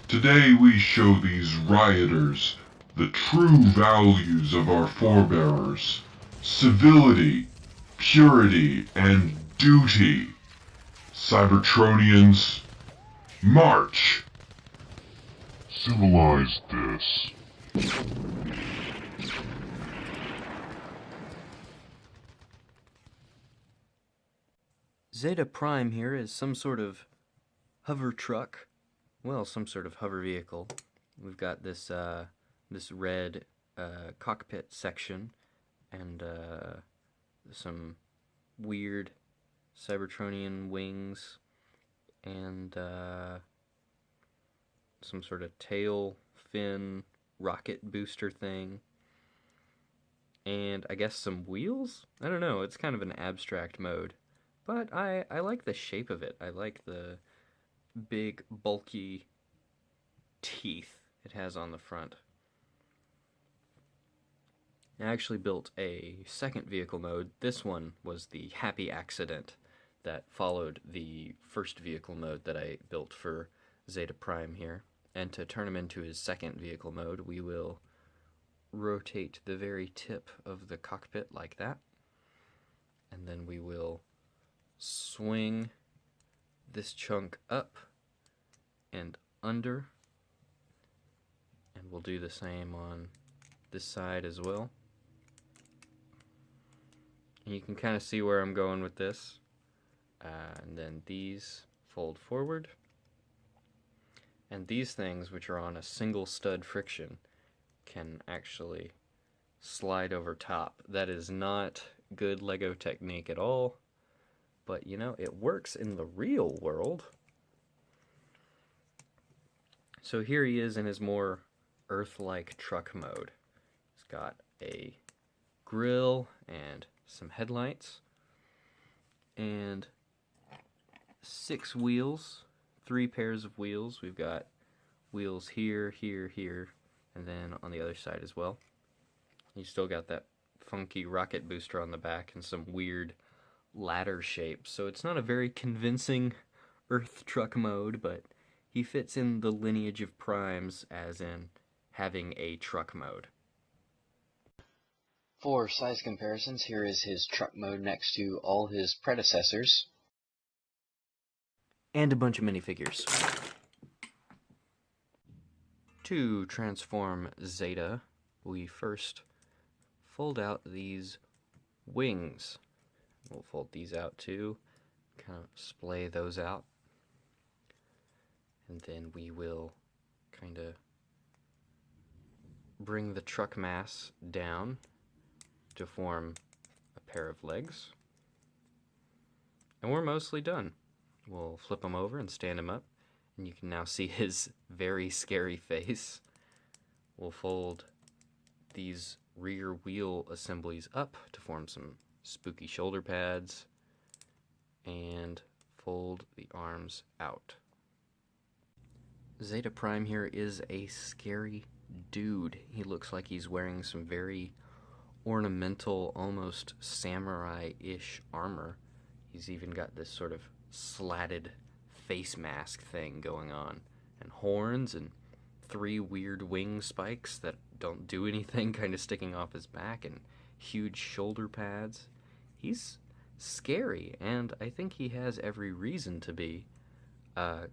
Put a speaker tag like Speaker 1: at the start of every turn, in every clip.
Speaker 1: Today we show these rioters the true values of our forebears: civility, purity, and duty. Cybertronians, march! Civilize this.
Speaker 2: Zeta Prime here is some sort of hover truck. Well, some sort of hover vehicle. We've got this this red cockpit section and some weird Cybertronian wings and some sort of tail fin rocket booster thing. And I guess some wheels? I don't know, it's kind of an abstract mode. But I like the shape of it. I like the big, bulky teeth it has on the front. I actually built a second vehicle mode. This one was the happy accident that followed the first vehicle mode that I built for Zeta Prime here. And to turn him into his second vehicle mode, we will rotate the very tip of the cockpit like that. And then we will swing this chunk up and under, and we'll do the same on this side as well. And you can kind of see where I'm going with this. And then these fold forward, and these things, which are on a single stud friction, can actually slide over top. That is not good Lego technique at all. But, you know, it works in the real world. So here he is in his more Earth-like truck mode. He's got a grill and some headlights. And 6 wheels, 3 pairs of wheels. We've got wheels here, here, here, and then on the other side as well. He's still got that funky rocket booster on the back and some weird ladder shape, so it's not a very convincing Earth truck mode, but he fits in the lineage of primes as in having a truck mode.
Speaker 3: For size comparisons, here is his truck mode next to all his predecessors.
Speaker 2: And a bunch of minifigures. To transform Zeta, we first fold out these wings. We'll fold these out too, kind of splay those out. And then we will kind of bring the truck mass down to form a pair of legs. And we're mostly done. We'll flip him over and stand him up, and you can now see his very scary face. We'll fold these rear wheel assemblies up to form some spooky shoulder pads, and fold the arms out. Zeta Prime here is a scary dude. He looks like he's wearing some very ornamental, almost samurai-ish armor. He's even got this sort of slatted face mask thing going on, and horns, and 3 weird wing spikes that don't do anything kind of sticking off his back, and huge shoulder pads. He's scary, and I think he has every reason to be,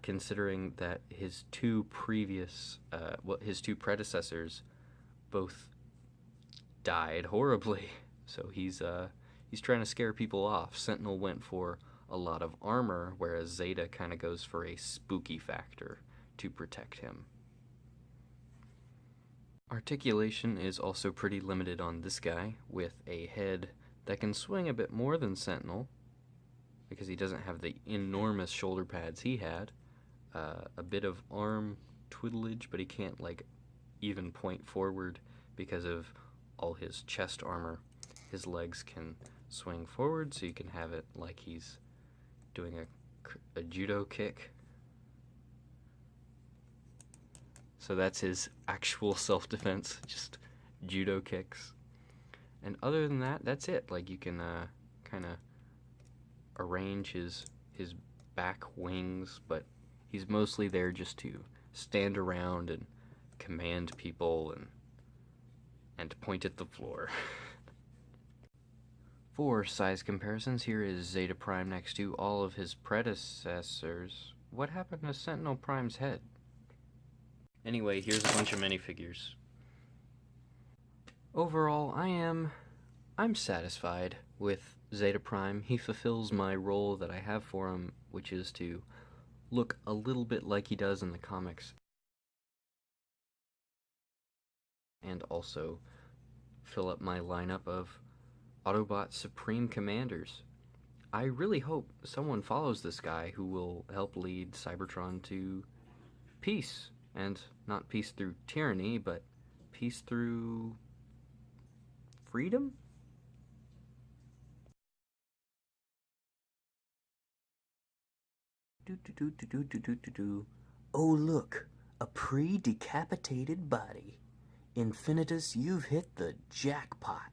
Speaker 2: considering that his 2 predecessors both died horribly. So he's trying to scare people off. Sentinel went for a lot of armor, whereas Zeta kind of goes for a spooky factor to protect him. Articulation is also pretty limited on this guy, with a head that can swing a bit more than Sentinel, because he doesn't have the enormous shoulder pads he had. A bit of arm twiddlage, but he can't like even point forward because of all his chest armor. His legs can swing forward, so you can have it like he's doing a judo kick. So that's his actual self-defense, just judo kicks. And other than that, that's it. Like, you can kind of arrange his back wings, but he's mostly there just to stand around and command people and point at the floor. For size comparisons, here is Zeta Prime next to all of his predecessors. What happened to Sentinel Prime's head? Anyway, here's a bunch of minifigures. Overall, I'm satisfied with Zeta Prime. He fulfills my role that I have for him, which is to look a little bit like he does in the comics, and also fill up my lineup of Autobot Supreme Commanders. I really hope someone follows this guy who will help lead Cybertron to peace, and not peace through tyranny, but peace through freedom?
Speaker 4: Oh look, a pre-decapitated body. Infinitus, you've hit the jackpot.